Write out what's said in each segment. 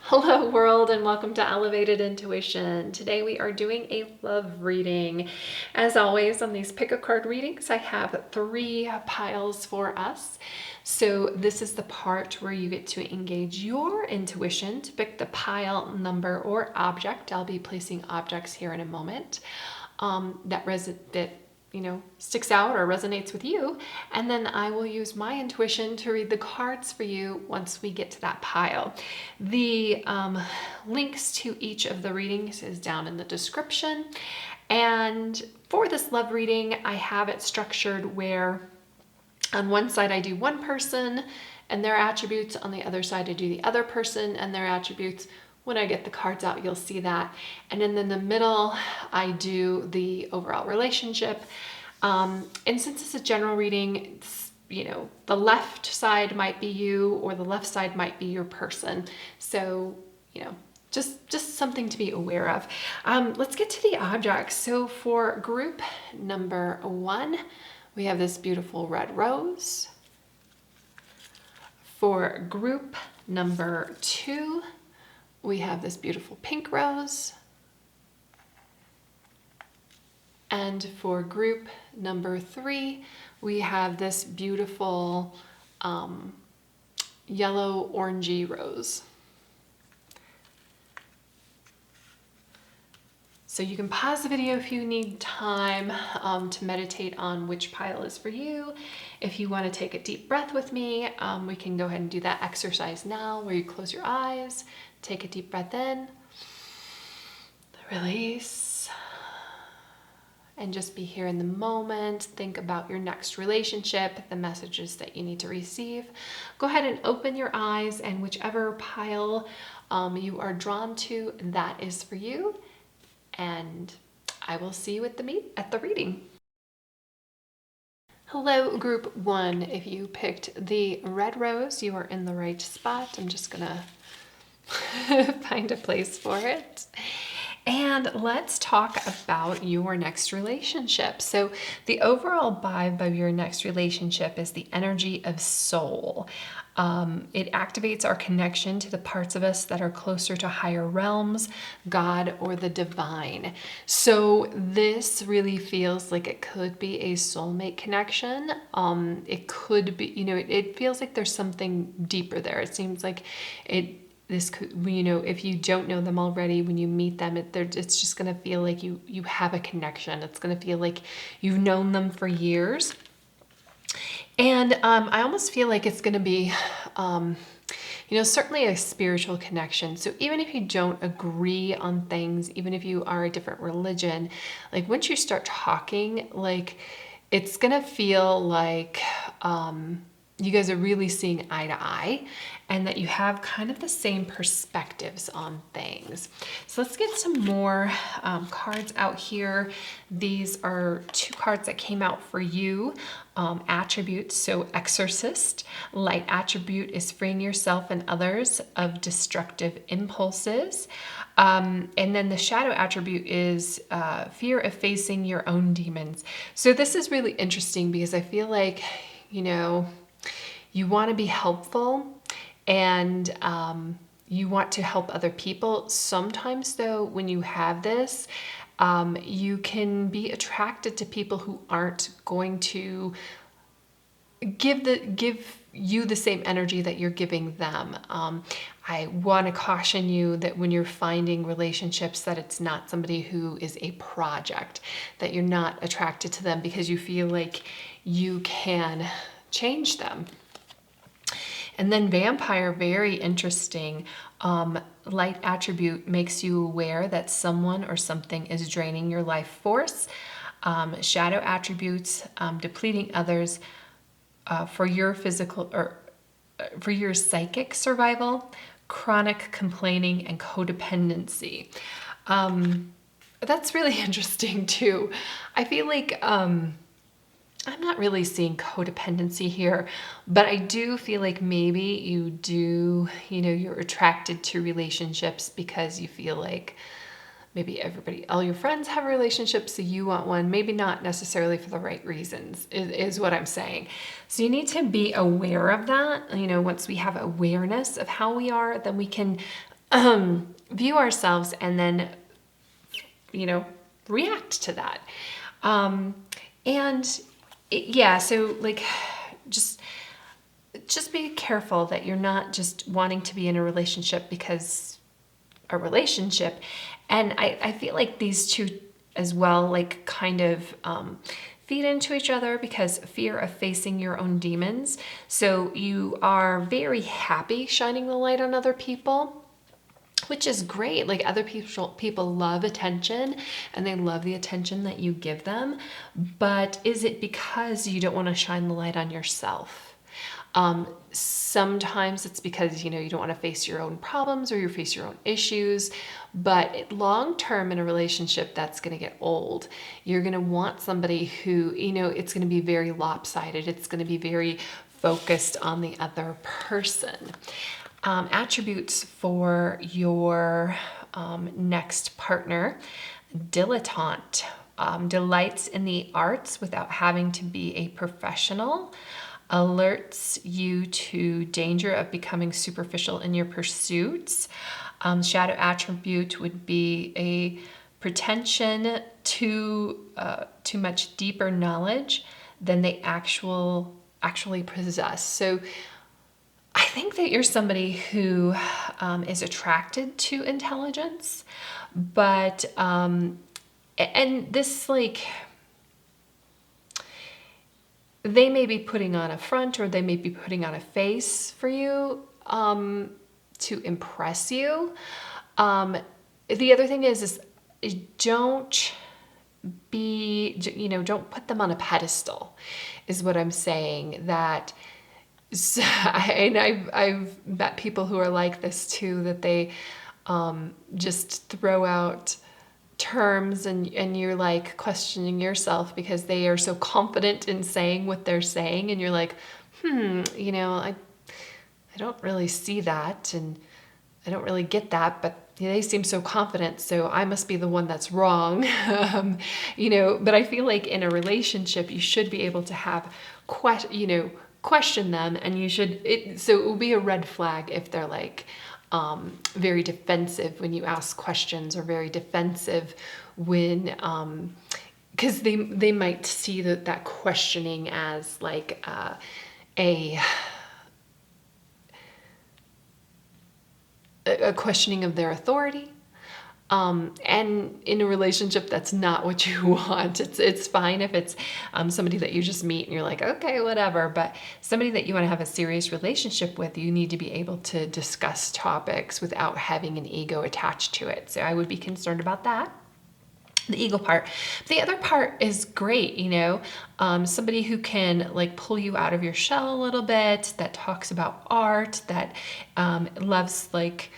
Hello world and welcome to Elevated Intuition. Today we are doing a love reading. As always on these pick a card readings, I have 3 piles for us. So this is the part where you get to engage your intuition to pick the pile, number, or object. I'll be placing objects here in a moment that sticks out or resonates with you. And then I will use my intuition to read the cards for you once we get to that pile. The links to each of the readings is down in the description. And for this love reading, I have it structured where on one side I do one person and their attributes, on the other side I do the other person and their attributes. When I get the cards out, you'll see that. And then in the middle, I do the overall relationship. And since it's a general reading, the left side might be you or the left side might be your person. So, just something to be aware of. Let's get to the objects. So for group number 1, we have this beautiful red rose. For group number 2, we have this beautiful pink rose. And for group number 3, we have this beautiful yellow orangey rose. So you can pause the video if you need time to meditate on which pile is for you. If you want to take a deep breath with me, we can go ahead and do that exercise now where you close your eyes, take a deep breath in, release, and just be here in the moment. Think about your next relationship, the messages that you need to receive. Go ahead and open your eyes, and whichever pile you are drawn to, that is for you. And I will see you at the reading. Hello, group 1. If you picked the red rose, you are in the right spot. I'm just gonna find a place for it. And let's talk about your next relationship. So the overall vibe of your next relationship is the energy of soul. It activates our connection to the parts of us that are closer to higher realms, God, or the divine. So this really feels like it could be a soulmate connection. It could be, it feels like there's something deeper there. It seems like this could, if you don't know them already, when you meet them, it's just going to feel like you have a connection. It's going to feel like you've known them for years. And I almost feel like it's going to be, certainly a spiritual connection. So even if you don't agree on things, even if you are a different religion, like once you start talking, like it's going to feel like you guys are really seeing eye to eye, and that you have kind of the same perspectives on things. So let's get some more cards out here. These are 2 cards that came out for you. Attributes, so exorcist. Light attribute is freeing yourself and others of destructive impulses. And then the shadow attribute is fear of facing your own demons. So this is really interesting because I feel like, you want to be helpful and you want to help other people. Sometimes though, when you have this, you can be attracted to people who aren't going to give you the same energy that you're giving them. I want to caution you that when you're finding relationships, that it's not somebody who is a project, that you're not attracted to them because you feel like you can change them. And then vampire, very interesting. Light attribute makes you aware that someone or something is draining your life force. Shadow attributes, depleting others for your physical or for your psychic survival, chronic complaining, and codependency. That's really interesting too. I feel like I'm not really seeing codependency here, but I do feel like maybe you do, you're attracted to relationships because you feel like maybe all your friends have relationships, so you want one, maybe not necessarily for the right reasons, is what I'm saying. So you need to be aware of that. Once we have awareness of how we are, then we can view ourselves and then, you know, react to that. Yeah, so like, just be careful that you're not just wanting to be in a relationship because a relationship. And I feel like these two as well, like kind of feed into each other, because fear of facing your own demons. So you are very happy shining the light on other people, which is great. Like, other people love attention, and they love the attention that you give them. But is it because you don't want to shine the light on yourself? Sometimes it's because, you know, you don't want to face your own problems or you face your own issues. But long term in a relationship, that's going to get old. You're going to want somebody who, you know, it's going to be very lopsided. It's going to be very focused on the other person. Attributes for your next partner: dilettante, delights in the arts without having to be a professional, alerts you to danger of becoming superficial in your pursuits. Shadow attribute would be a pretension to much deeper knowledge than they actually possess. So I think that you're somebody who is attracted to intelligence, but and this, like, they may be putting on a front, or they may be putting on a face for you to impress you. The other thing is don't put them on a pedestal, is what I'm saying. That, and I've met people who are like this too, that they just throw out terms and you're like questioning yourself because they are so confident in saying what they're saying, and you're like, you know, I don't really see that, and I don't really get that, but they seem so confident, so I must be the one that's wrong. You know, but I feel like in a relationship, you should be able to have question them, and so it will be a red flag if they're like very defensive when you ask questions, or very defensive when, because they might see that questioning as like a questioning of their authority. And in a relationship, that's not what you want. It's fine if it's somebody that you just meet and you're like, okay, whatever. But somebody that you want to have a serious relationship with, you need to be able to discuss topics without having an ego attached to it. So I would be concerned about that. The ego part. The other part is great, you know, somebody who can like pull you out of your shell a little bit, that talks about art, that loves, like,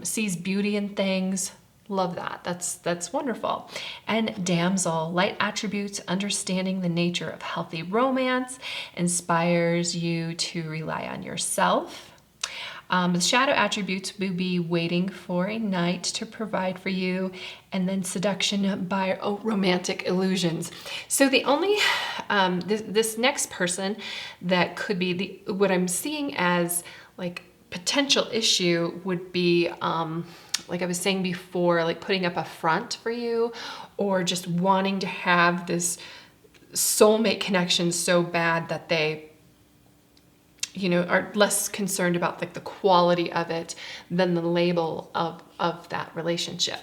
sees beauty in things. Love that. That's wonderful. And damsel, light attributes, understanding the nature of healthy romance, inspires you to rely on yourself. The shadow attributes would be waiting for a knight to provide for you, and then seduction by romantic illusions. So the only, this next person that could be what I'm seeing as like potential issue would be, like I was saying before, like putting up a front for you, or just wanting to have this soulmate connection so bad that they, you know, are less concerned about like the quality of it than the label of that relationship.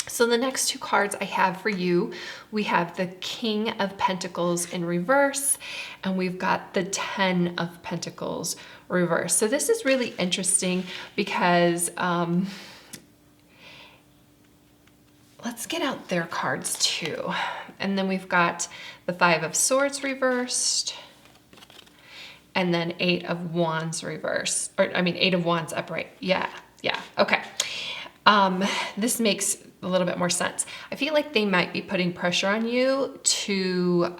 So the next two cards I have for you, we have the King of Pentacles in reverse, and we've got the 10 of Pentacles reverse. So this is really interesting because let's get out their cards too. And then we've got the 5 of Swords reversed, and then 8 of Wands reversed, or I mean 8 of Wands upright. Yeah, okay. This makes a little bit more sense. I feel like they might be putting pressure on you to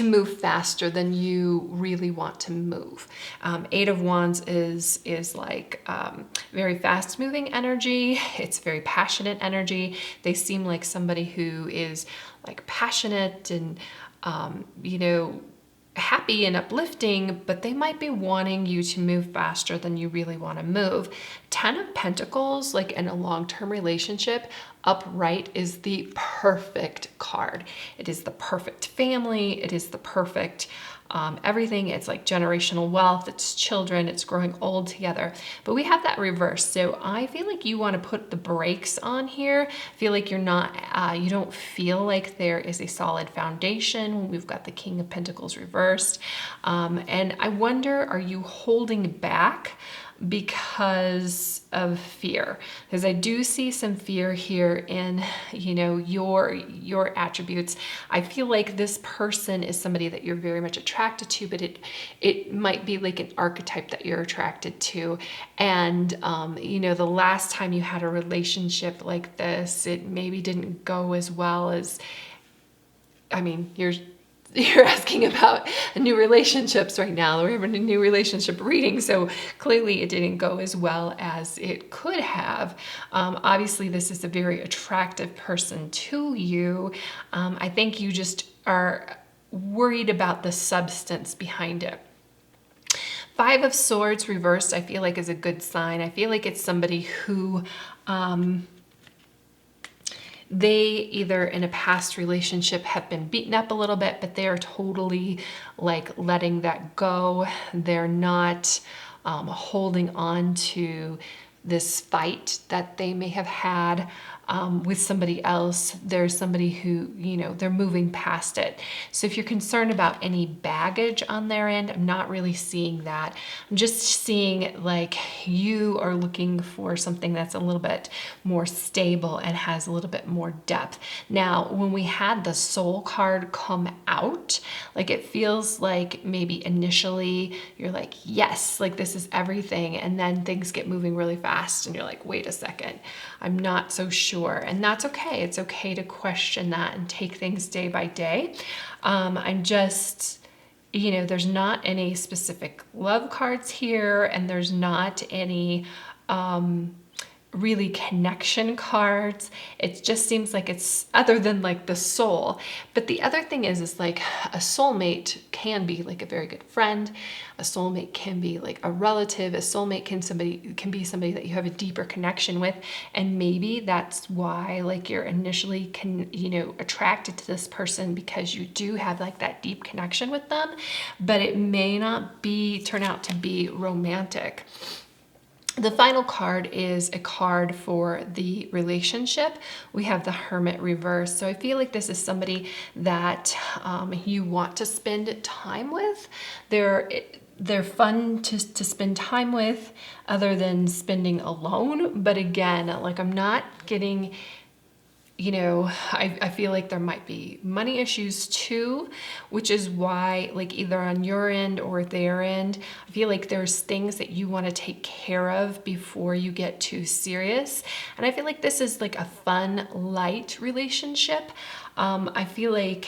move faster than you really want to move. 8 of Wands is like very fast moving energy. It's very passionate energy. They seem like somebody who is like passionate and, you know, happy and uplifting, but they might be wanting you to move faster than you really want to move. 10 of Pentacles, like in a long-term relationship, upright is the perfect card. It is the perfect family. It is the perfect everything. It's like generational wealth, it's children, it's growing old together. But we have that reverse. So I feel like you want to put the brakes on here. I feel like you're not, you don't feel like there is a solid foundation. We've got the King of Pentacles reversed. And I wonder, are you holding back because of fear? Because I do see some fear here in, you know, your attributes. I feel like this person is somebody that you're very much attracted to, but it might be like an archetype that you're attracted to. And you know, the last time you had a relationship like this, it maybe didn't go as well as, I mean, you're asking about new relationships right now. We're having a new relationship reading, so clearly it didn't go as well as it could have. Obviously, this is a very attractive person to you. I think you just are worried about the substance behind it. 5 of Swords reversed, I feel like, is a good sign. I feel like it's somebody who they either in a past relationship have been beaten up a little bit, but they are totally like letting that go. They're not holding on to this fight that they may have had with somebody else. There's somebody who, you know, they're moving past it. So if you're concerned about any baggage on their end, I'm not really seeing that. I'm just seeing like you are looking for something that's a little bit more stable and has a little bit more depth. Now, when we had the Soul card come out, like it feels like maybe initially you're like, yes, like this is everything. And then things get moving really fast and you're like, wait a second, I'm not so sure. And that's okay. It's okay to question that and take things day by day. I'm just, you know, there's not any specific love cards here, and there's not any really connection cards. It just seems like it's other than like the soul. But the other thing is like a soulmate can be like a very good friend. A soulmate can be like a relative. A soulmate can be somebody that you have a deeper connection with. And maybe that's why like you're initially attracted to this person, because you do have like that deep connection with them, but it may not turn out to be romantic. The final card is a card for the relationship. We have the Hermit reverse. So I feel like this is somebody that you want to spend time with. They're fun to spend time with other than spending alone. But again, like I'm not getting, I feel like there might be money issues too, which is why like either on your end or their end, I feel like there's things that you want to take care of before you get too serious. And I feel like this is like a fun, light relationship. I feel like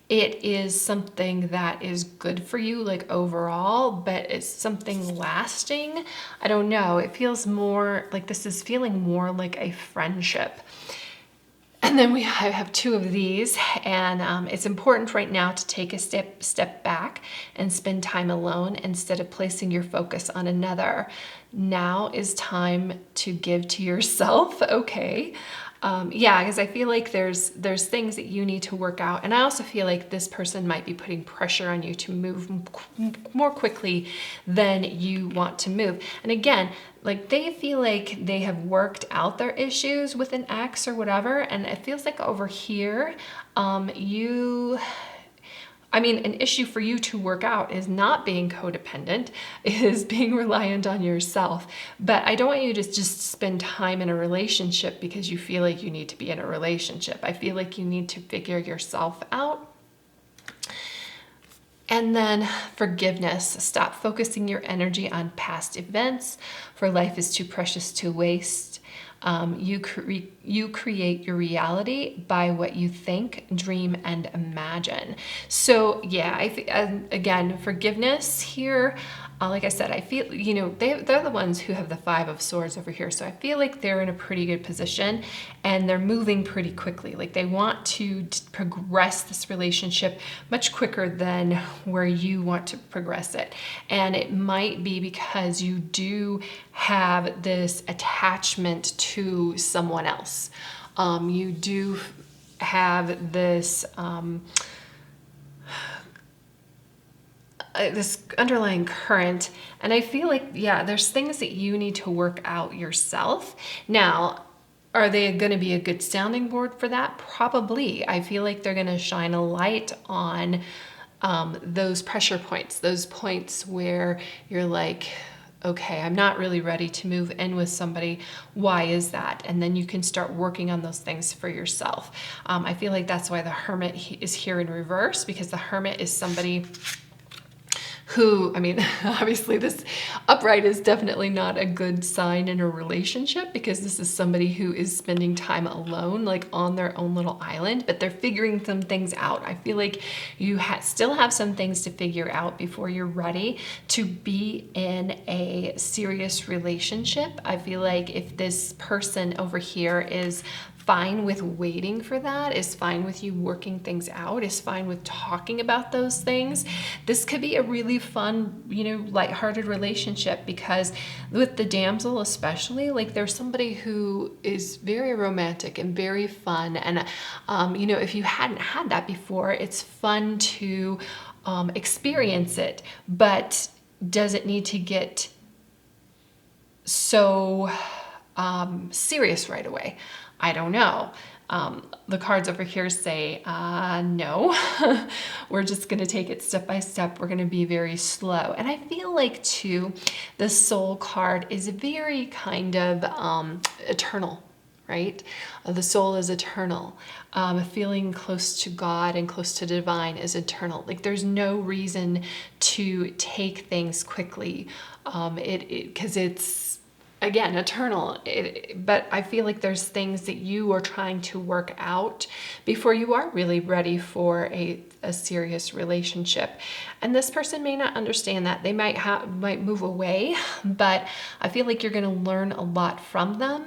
it is something that is good for you, like overall, but it's something lasting. I don't know. It feels more like this is feeling more like a friendship. And then I have 2 of these, and it's important right now to take a step back and spend time alone instead of placing your focus on another. Now is time to give to yourself, okay? Because I feel like there's things that you need to work out. And I also feel like this person might be putting pressure on you to move more quickly than you want to move. And again, like they feel like they have worked out their issues with an ex or whatever. And it feels like over here, an issue for you to work out is not being codependent, is being reliant on yourself. But I don't want you to just spend time in a relationship because you feel like you need to be in a relationship. I feel like you need to figure yourself out. And then forgiveness. Stop focusing your energy on past events, for life is too precious to waste. You create your reality by what you think, dream, and imagine. So yeah, again, forgiveness here. Like I said, I feel, you know, they're the ones who have the Five of Swords over here. So I feel like they're in a pretty good position and they're moving pretty quickly. Like they want to progress this relationship much quicker than where you want to progress it. And it might be because you do have this attachment to someone else. You do have this this underlying current, and I feel like, yeah, there's things that you need to work out yourself. Now, are they going to be a good sounding board for that? Probably. I feel like they're going to shine a light on those pressure points, those points where you're like, okay, I'm not really ready to move in with somebody. Why is that? And then you can start working on those things for yourself. I feel like that's why the Hermit is here in reverse, because the Hermit is somebody who, I mean, obviously this upright is definitely not a good sign in a relationship, because this is somebody who is spending time alone, like on their own little island, but they're figuring some things out. I feel like you still have some things to figure out before you're ready to be in a serious relationship. I feel like if this person over here is fine with waiting for that, is fine with you working things out, is fine with talking about those things, this could be a really fun, you know, lighthearted relationship, because with the damsel especially, like there's somebody who is very romantic and very fun. And, you know, if you hadn't had that before, it's fun to experience it, but does it need to get so serious right away? I don't know. The cards over here say, no, we're just going to take it step by step. We're going to be very slow. And I feel like too, the Soul card is very kind of eternal, right? The soul is eternal. Feeling close to God and close to divine is eternal. Like there's no reason to take things quickly, because it's, again, eternal. But I feel like there's things that you are trying to work out before you are really ready for a serious relationship. And this person may not understand that. They might move away, but I feel like you're going to learn a lot from them.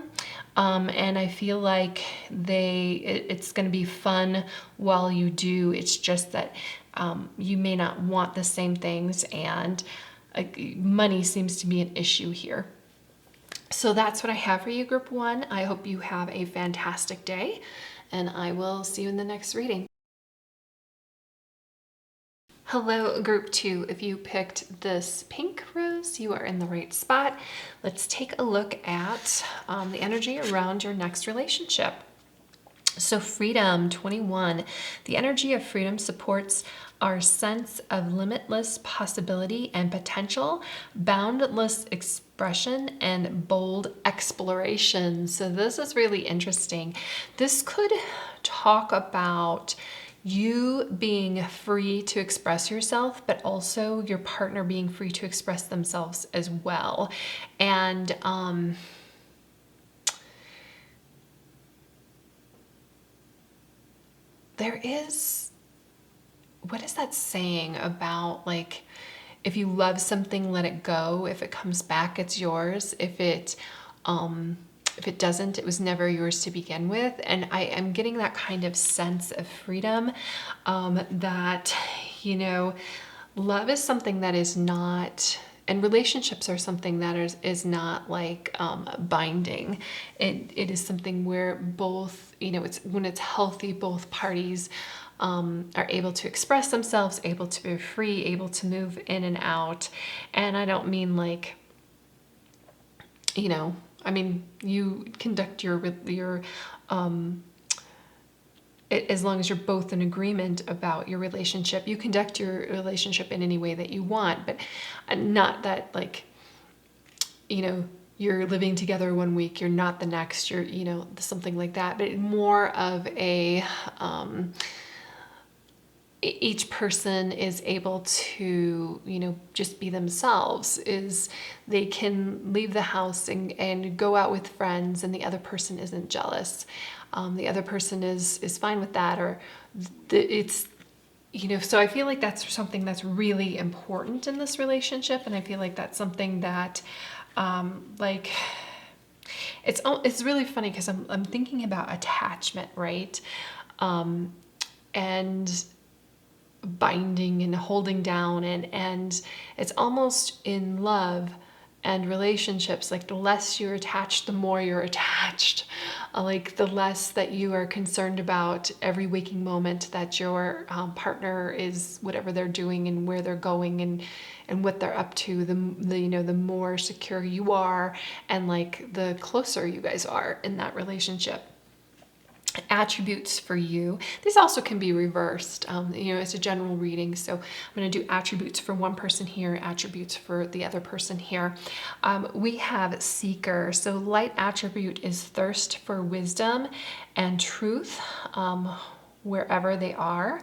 And I feel like it's going to be fun while you do. It's just that you may not want the same things, and money seems to be an issue here. So that's what I have for you, Group 1. I hope you have a fantastic day, and I will see you in the next reading. Hello, Group 2. If you picked this pink rose, you are in the right spot. Let's take a look at the energy around your next relationship. So freedom, 21. The energy of freedom supports our sense of limitless possibility and potential, boundless expression, and bold exploration. So this is really interesting. This could talk about you being free to express yourself, but also your partner being free to express themselves as well. And there is, what is that saying about, like, if you love something, let it go. If it comes back, it's yours. If it doesn't, it was never yours to begin with. And I am getting that kind of sense of freedom, that, you know, love is something that is not, and relationships are something that is not like binding. It is something where both, you know, when it's healthy, both parties are able to express themselves, able to be free, able to move in and out. And I don't mean like, you know, I mean, you conduct your as long as you're both in agreement about your relationship, you conduct your relationship in any way that you want, but not that, like, you know, you're living together one week, you're not the next, you're, you know, something like that, but more of a, each person is able to, you know, just be themselves. Is they can leave the house and go out with friends, and the other person isn't jealous. The other person is fine with that, or it's so I feel like that's something that's really important in this relationship. And I feel like that's something that, like, it's really funny because I'm thinking about attachment, right? And binding and holding down, and it's almost in love and relationships, like the less you're attached, the more you're attached. Like the less that you are concerned about every waking moment that your partner is, whatever they're doing and where they're going and what they're up to, the the more secure you are, and like the closer you guys are in that relationship. Attributes for you. This also can be reversed. It's a general reading, so I'm going to do attributes for one person here, attributes for the other person here. We have seeker. So light attribute is thirst for wisdom and truth, wherever they are.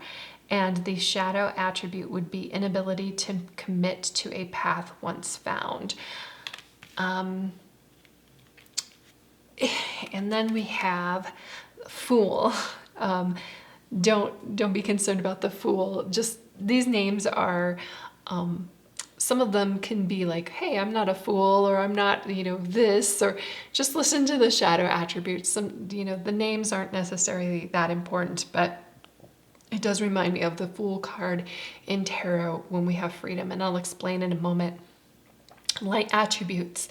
And the shadow attribute would be inability to commit to a path once found. And then we have Fool. Don't be concerned about the Fool. Just these names are, some of them can be like, hey, I'm not a fool, or I'm not, this, or just listen to the shadow attributes. The names aren't necessarily that important, but it does remind me of the Fool card in tarot when we have freedom, and I'll explain in a moment. Light attributes,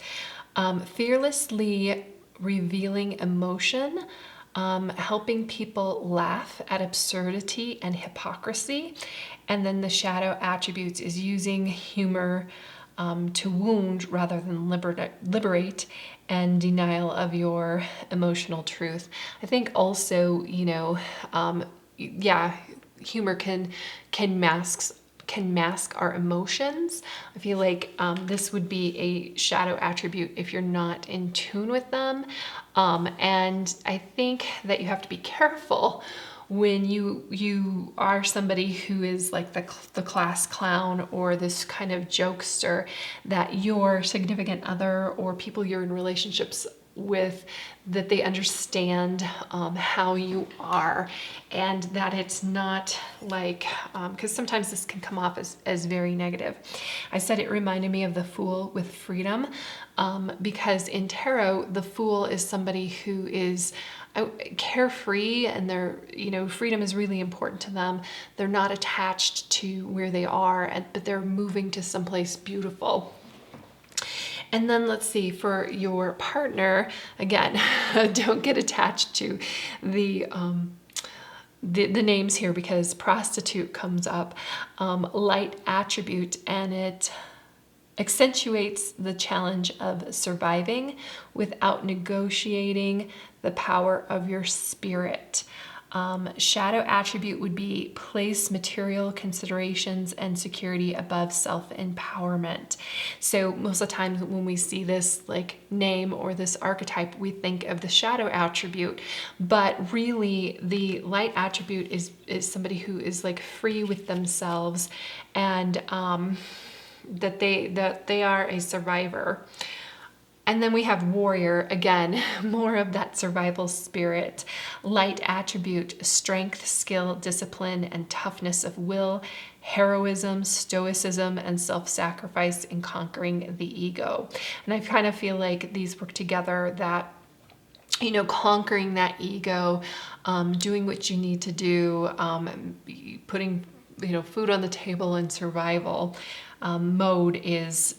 fearlessly revealing emotion, helping people laugh at absurdity and hypocrisy. And then the shadow attributes is using humor to wound rather than liberate, and denial of your emotional truth. I think also, humor can mask our emotions. I feel like this would be a shadow attribute if you're not in tune with them. And I think that you have to be careful when you are somebody who is like the class clown or this kind of jokester, that your significant other or people you're in relationships with, that they understand how you are, and that it's not like, because sometimes this can come off as very negative. I said it reminded me of the Fool with freedom, because in tarot, the Fool is somebody who is carefree, and they're, freedom is really important to them. They're not attached to where they are, but they're moving to someplace beautiful. And then let's see, for your partner, again, don't get attached to the names here, because prostitute comes up. Light attribute, and it accentuates the challenge of surviving without negotiating the power of your spirit. Shadow attribute would be place material considerations and security above self-empowerment. So most of the times when we see this like name or this archetype, we think of the shadow attribute, but really the light attribute is somebody who is like free with themselves, and that they are a survivor. And then we have warrior, again, more of that survival spirit. Light attribute, strength, skill, discipline, and toughness of will, heroism, stoicism, and self-sacrifice in conquering the ego. And I kind of feel like these work together, that, conquering that ego, doing what you need to do, putting, food on the table and survival mode is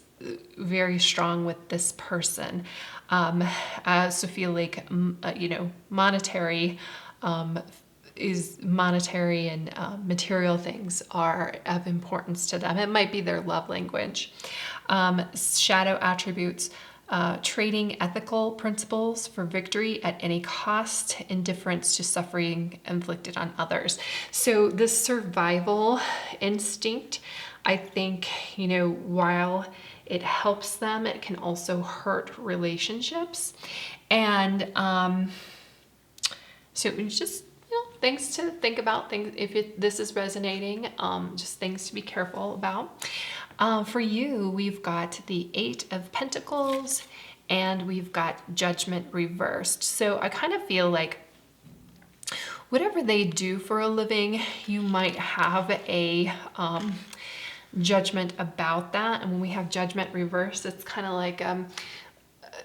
very strong with this person. I also feel like, monetary and material things are of importance to them. It might be their love language. Shadow attributes, trading ethical principles for victory at any cost, indifference to suffering inflicted on others. So this survival instinct, I think, while it helps them, it can also hurt relationships. And so it's just, things to think about, things if this is resonating, just things to be careful about. For you, we've got the 8 of Pentacles, and we've got Judgment reversed. So I kind of feel like whatever they do for a living, you might have a judgment about that. And when we have judgment reversed, it's kind of like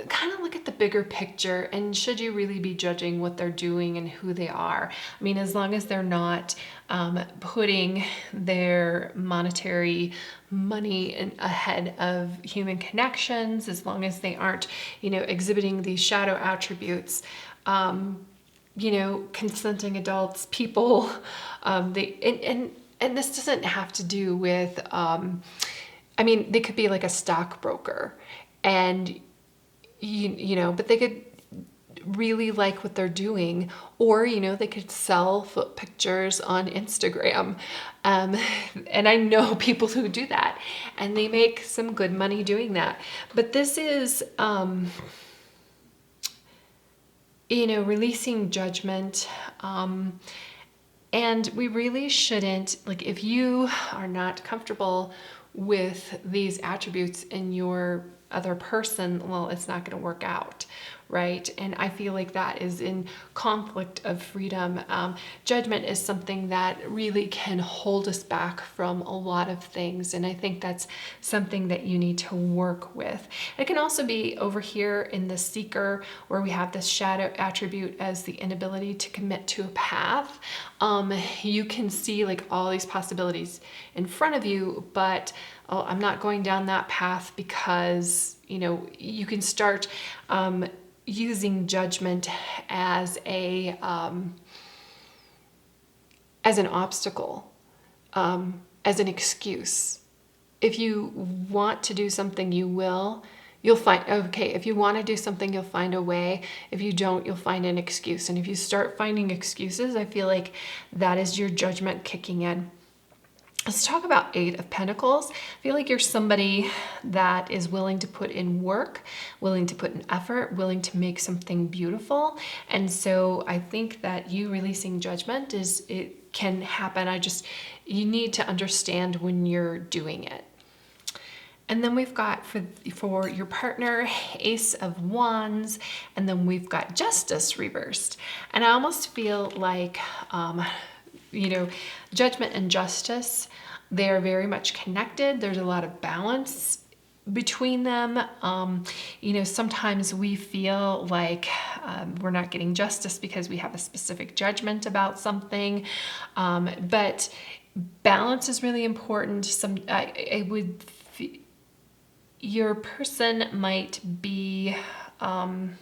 kind of look at the bigger picture, and should you really be judging what they're doing and who they are? I mean, as long as they're not putting their monetary money ahead of human connections, as long as they aren't, exhibiting these shadow attributes, consenting adults, people, and this doesn't have to do with, they could be like a stockbroker, and but they could really like what they're doing, or they could sell foot pictures on Instagram, and I know people who do that, and they make some good money doing that. But this is releasing judgment, and we really shouldn't, like, if you are not comfortable with these attributes in your other person, well, it's not going to work out, right? And I feel like that is in conflict of freedom. Judgment is something that really can hold us back from a lot of things, and I think that's something that you need to work with. It can also be over here in the seeker, where we have this shadow attribute as the inability to commit to a path. You can see like all these possibilities in front of you, but I'm not going down that path, because you can start using judgment as an obstacle, as an excuse. If you want to do something, you'll find, okay, if you want to do something, you'll find a way. If you don't, you'll find an excuse. And if you start finding excuses, I feel like that is your judgment kicking in. Let's talk about Eight of Pentacles. I feel like you're somebody that is willing to put in work, willing to put in effort, willing to make something beautiful. And so I think that you releasing judgment it can happen. You need to understand when you're doing it. And then we've got for your partner, Ace of Wands, and then we've got Justice reversed. And I almost feel like judgment and justice, they are very much connected. There's a lot of balance between them. Sometimes we feel like we're not getting justice because we have a specific judgment about something. But balance is really important. Your person might be, when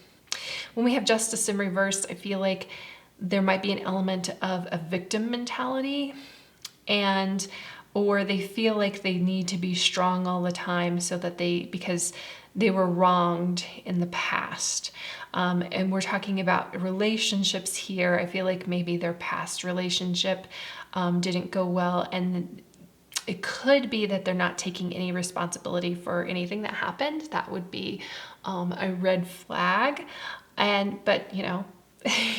we have justice in reverse, I feel like there might be an element of a victim mentality, or they feel like they need to be strong all the time because they were wronged in the past. And we're talking about relationships here. I feel like maybe their past relationship didn't go well, and it could be that they're not taking any responsibility for anything that happened. That would be a red flag. But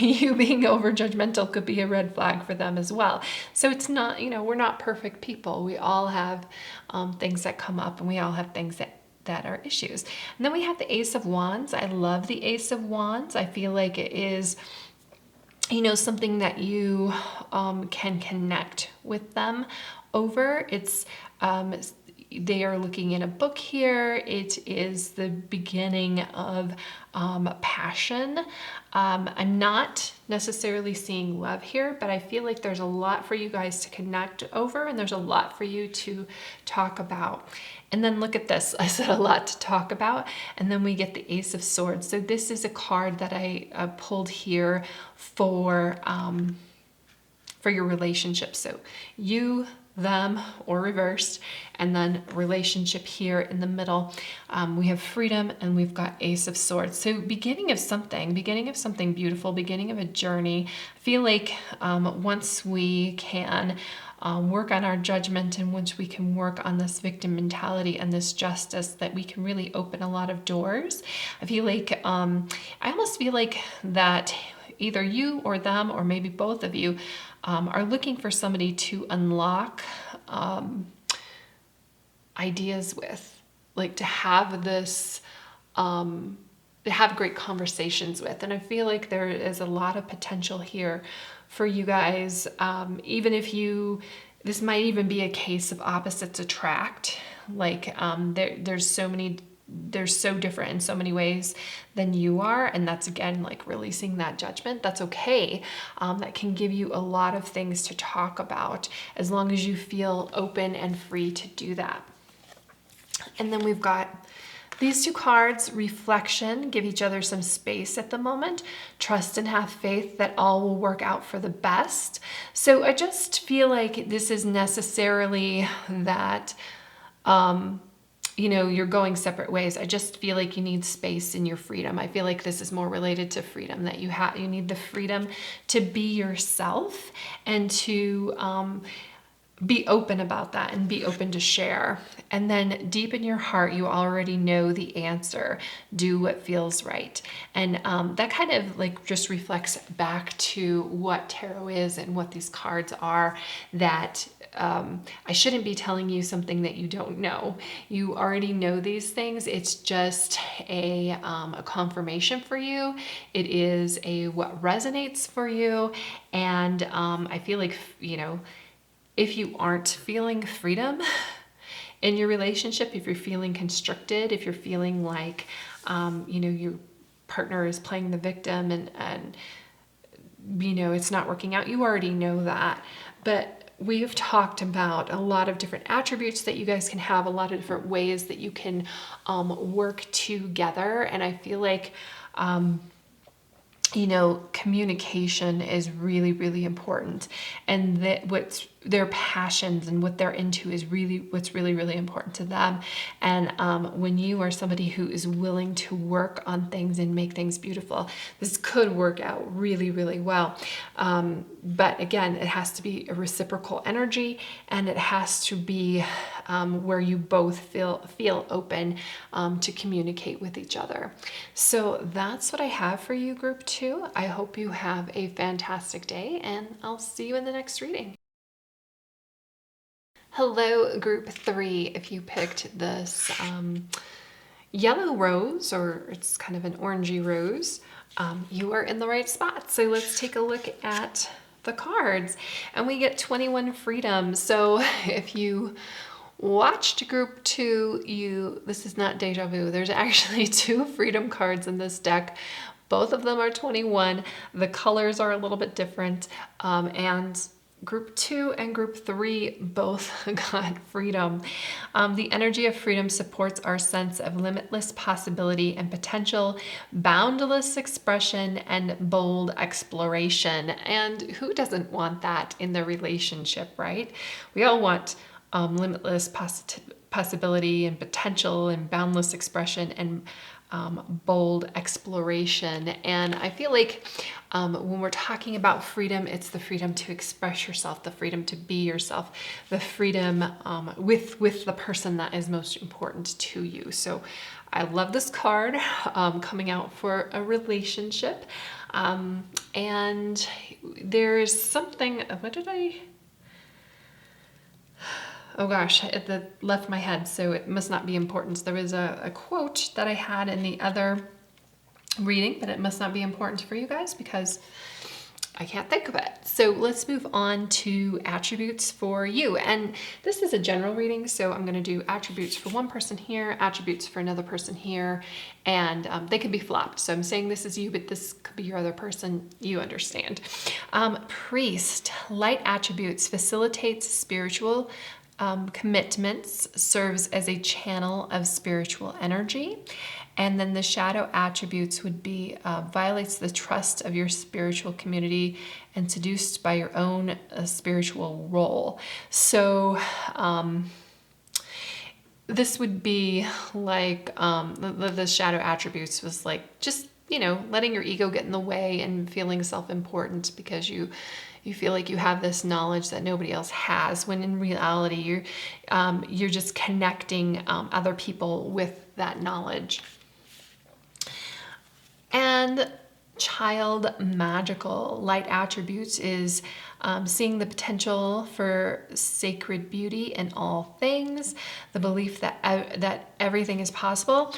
you being over judgmental could be a red flag for them as well. So it's not, we're not perfect people. We all have things that come up, and we all have things that are issues. And then we have the Ace of Wands. I love the Ace of Wands. I feel like it is, something that you can connect with them over. It's they are looking in a book here. It is the beginning of passion. I'm not necessarily seeing love here, but I feel like there's a lot for you guys to connect over, and there's a lot for you to talk about. And then look at this. I said a lot to talk about, and then we get the Ace of Swords. So this is a card that I pulled here for your relationship. So you, them, or reversed, and then relationship here in the middle. We have freedom, and we've got Ace of Swords. So beginning of something beautiful, beginning of a journey. I feel like once we can work on our judgment, and once we can work on this victim mentality and this justice, that we can really open a lot of doors. I feel like, I almost feel like that either you or them, or maybe both of you, are looking for somebody to unlock ideas with, like to have this have great conversations with. And I feel like there is a lot of potential here for you guys. Even if this might even be a case of opposites attract. Like they're so different in so many ways than you are. And that's, again, like releasing that judgment. That's okay. That can give you a lot of things to talk about as long as you feel open and free to do that. And then we've got these two cards: reflection, give each other some space at the moment, trust and have faith that all will work out for the best. So I just feel like this is necessarily that, you're going separate ways. I just feel like you need space in your freedom. I feel like this is more related to freedom, that you need the freedom to be yourself and to, be open about that and be open to share. And then deep in your heart, you already know the answer. Do what feels right. And that kind of like just reflects back to what tarot is and what these cards are, that I shouldn't be telling you something that you don't know. You already know these things. It's just a confirmation for you. It is what resonates for you. And I feel like, if you aren't feeling freedom in your relationship, if you're feeling constricted, if you're feeling like, your partner is playing the victim and it's not working out, you already know that. But we've talked about a lot of different attributes that you guys can have, a lot of different ways that you can work together. And I feel like, communication is really, really important. And that what's their passions and what they're into is what's really, really important to them. And when you are somebody who is willing to work on things and make things beautiful, this could work out really, really well. But again, it has to be a reciprocal energy, and it has to be where you both feel open to communicate with each other. So that's what I have for you, group 2. I hope you have a fantastic day, and I'll see you in the next reading. Hello, group 3. If you picked this yellow rose, or it's kind of an orangey rose, you are in the right spot. So let's take a look at the cards, and we get 21 freedom. So if you watched group 2, this is not deja vu. There's actually 2 freedom cards in this deck. Both of them are 21. The colors are a little bit different, and group 2 and group 3 both got freedom. The energy of freedom supports our sense of limitless possibility and potential, boundless expression, and bold exploration. And who doesn't want that in the relationship, right? We all want limitless possibility and potential and boundless expression and bold exploration. And I feel like when we're talking about freedom, it's the freedom to express yourself, the freedom to be yourself, the freedom with the person that is most important to you. So I love this card coming out for a relationship. And there's something, what did I... Oh gosh, it left my head, so it must not be important. There was a quote that I had in the other reading, but it must not be important for you guys because I can't think of it. So let's move on to attributes for you. And this is a general reading, so I'm going to do attributes for one person here, attributes for another person here, and they could be flopped. So I'm saying this is you, but this could be your other person. You understand. Priest, light attributes, facilitates spiritual commitments, serves as a channel of spiritual energy. And then the shadow attributes would be violates the trust of your spiritual community and seduced by your own spiritual role. So this would be like the shadow attributes was like just, letting your ego get in the way and feeling self-important because you feel like you have this knowledge that nobody else has, when in reality you're just connecting other people with that knowledge. And child magical, light attributes is seeing the potential for sacred beauty in all things, the belief that everything is possible.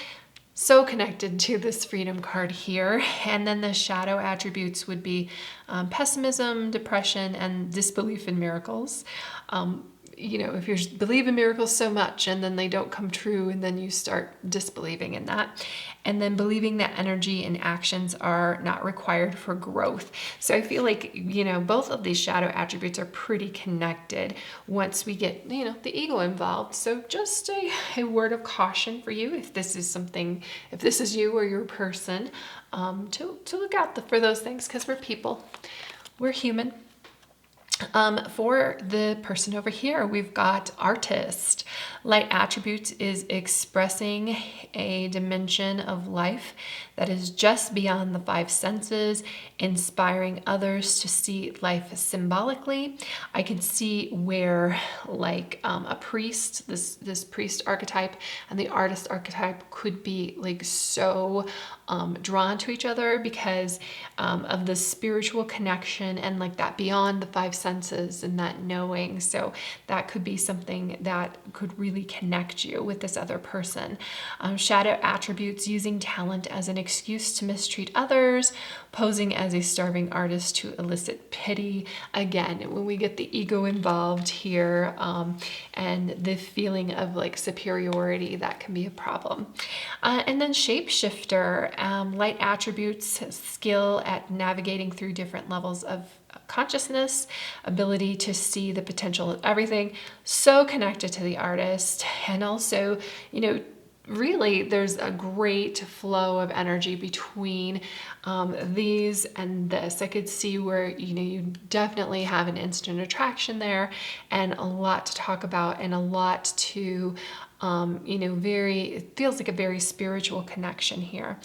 so connected to this freedom card here. And then the shadow attributes would be pessimism, depression, and disbelief in miracles. You know, if you believe in miracles so much and then they don't come true, and then you start disbelieving in that. And then believing that energy and actions are not required for growth. So I feel like, you know, both of these shadow attributes are pretty connected once we get, you know, the ego involved. So just a word of caution for you if this is something, if this is you or your person, to look out for those things, because we're people, we're human. For the person over here, we've got artist. Light attributes is expressing a dimension of life that is just beyond the five senses, inspiring others to see life symbolically. I can see where, like, a priest, this priest archetype and the artist archetype could be like so drawn to each other because of the spiritual connection and like that beyond the five senses and that knowing. So that could be something that could really connect you with this other person. Shadow attributes: using talent as an excuse to mistreat others, posing as a starving artist to elicit pity. Again, when we get the ego involved here, and the feeling of like superiority, that can be a problem. And then shapeshifter, light attributes: skill at navigating through different levels of consciousness, ability to see the potential of everything, so connected to the artist. And also, you know, really there's a great flow of energy between these and this. I could see where, you know, you definitely have an instant attraction there and a lot to talk about and a lot to you know, it feels like a very spiritual connection here.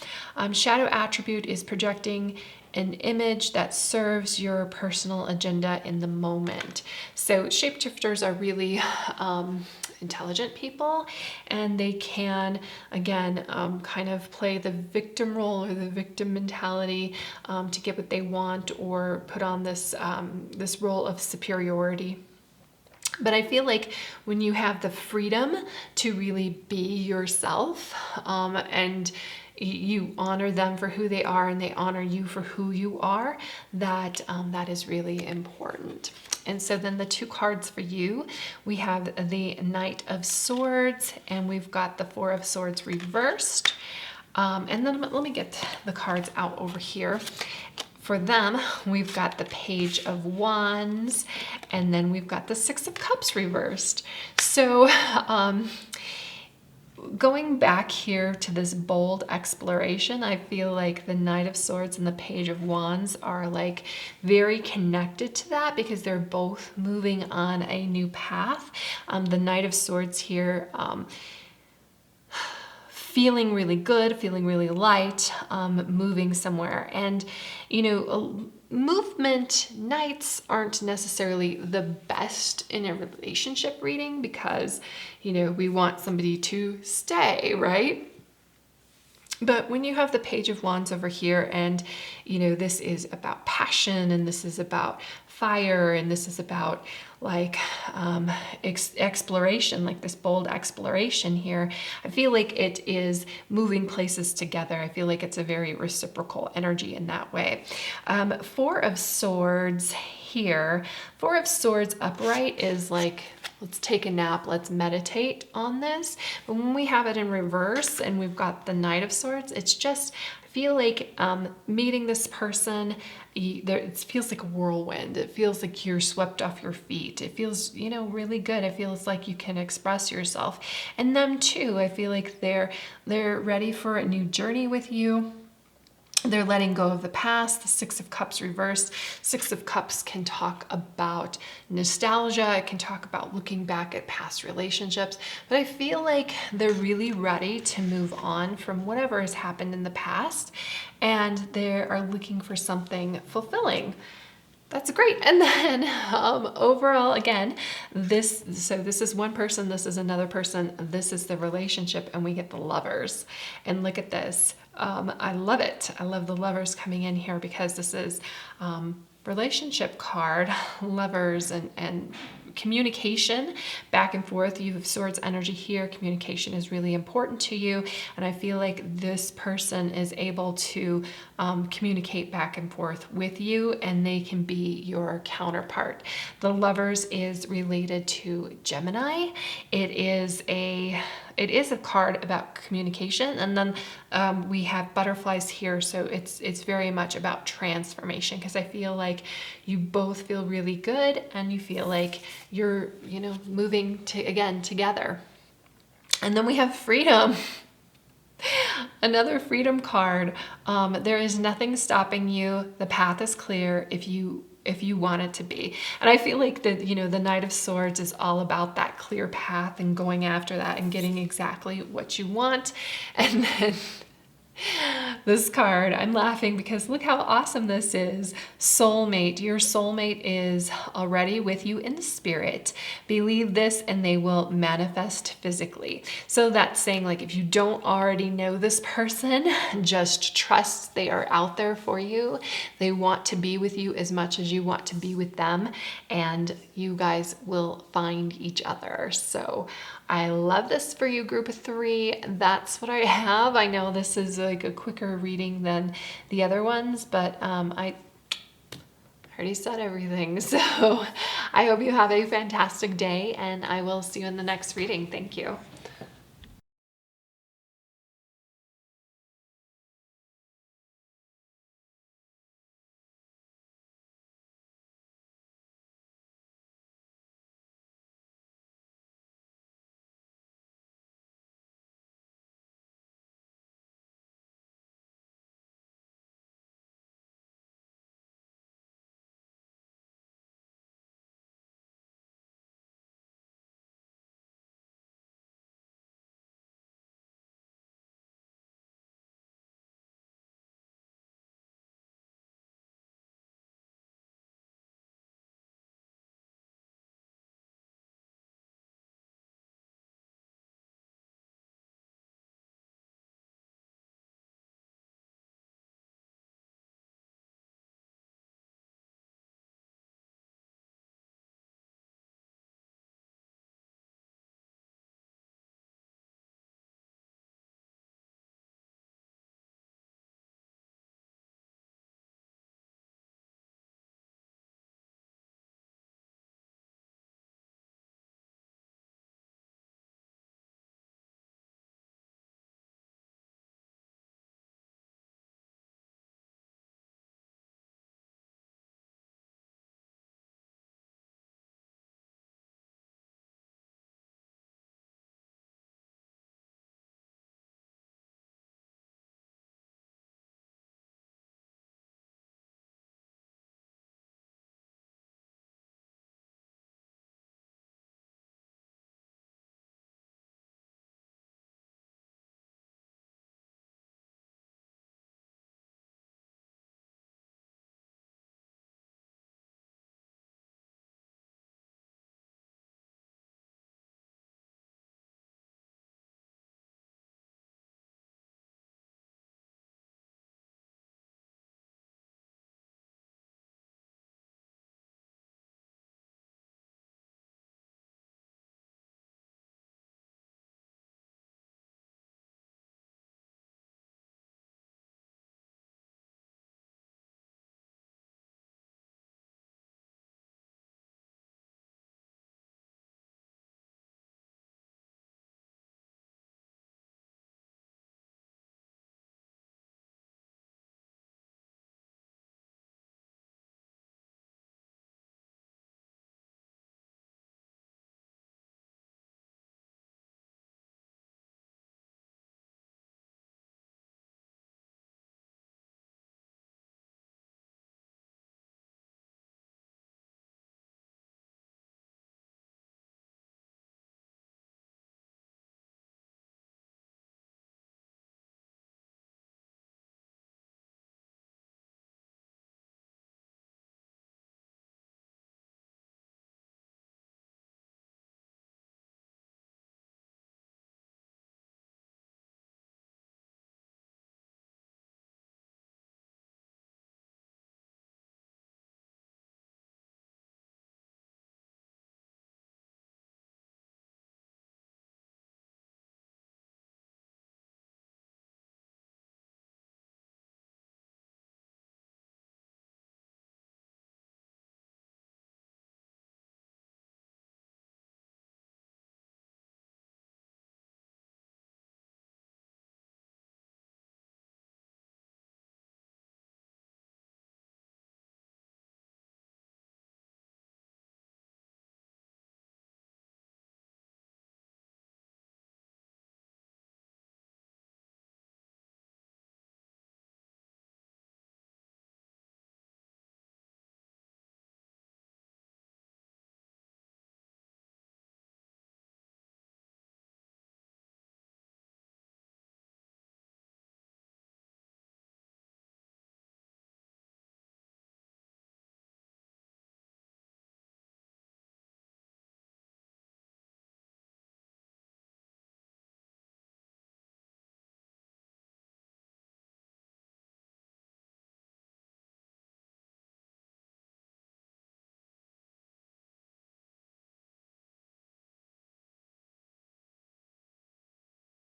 Shadow attribute is projecting an image that serves your personal agenda in the moment. So shapeshifters are really intelligent people, and they can, again, kind of play the victim role or the victim mentality to get what they want, or put on this this role of superiority. But I feel like when you have the freedom to really be yourself, and you honor them for who they are and they honor you for who you are, that is really important. And so then the two cards for you, we have the Knight of Swords and we've got the Four of Swords reversed. And then let me get the cards out over here. For them, we've got the Page of Wands, and then we've got the Six of Cups reversed. So going back here to this bold exploration, I feel like the Knight of Swords and the Page of Wands are like very connected to that because they're both moving on a new path. The Knight of Swords here, feeling really good, feeling really light, moving somewhere. And, you know, movement nights aren't necessarily the best in a relationship reading because, you know, we want somebody to stay, right? But when you have the Page of Wands over here and, you know, this is about passion and this is about fire and this is about like exploration, like this bold exploration here, I feel like it is moving places together. I feel like it's a very reciprocal energy in that way. Four of Swords here. Four of Swords upright is like, let's take a nap, let's meditate on this. But when we have it in reverse and we've got the Knight of Swords, it's just, I feel like meeting this person, it feels like a whirlwind. It feels like you're swept off your feet. It feels, you know, really good. It feels like you can express yourself. And them too, I feel like they're ready for a new journey with you. They're letting go of the past. The Six of Cups reversed. Six of Cups can talk about nostalgia. It can talk about looking back at past relationships. But I feel like they're really ready to move on from whatever has happened in the past. And they are looking for something fulfilling. That's great. And then overall, again, this is one person, this is another person, this is the relationship, and we get the Lovers. And look at this. I love it. I love the Lovers coming in here because this is relationship card, Lovers, and communication back and forth. You have Swords energy here. Communication is really important to you. And I feel like this person is able to communicate back and forth with you, and they can be your counterpart. The Lovers is related to Gemini. It is a card about communication, and then we have butterflies here, so it's very much about transformation, because I feel like you both feel really good and you feel like you're, you know, moving together. And then we have freedom. Another freedom card. There is nothing stopping you. The path is clear if you want it to be. And I feel like the Knight of Swords is all about that clear path and going after that and getting exactly what you want. And then this card, I'm laughing because look how awesome this is. Soulmate. Your soulmate is already with you in spirit. Believe this and they will manifest physically. So that's saying, like, if you don't already know this person, just trust they are out there for you. They want to be with you as much as you want to be with them, and you guys will find each other. So I love this for you, group of 3. That's what I have. I know this is like a quicker reading than the other ones, but I already said everything. So I hope you have a fantastic day, and I will see you in the next reading. Thank you.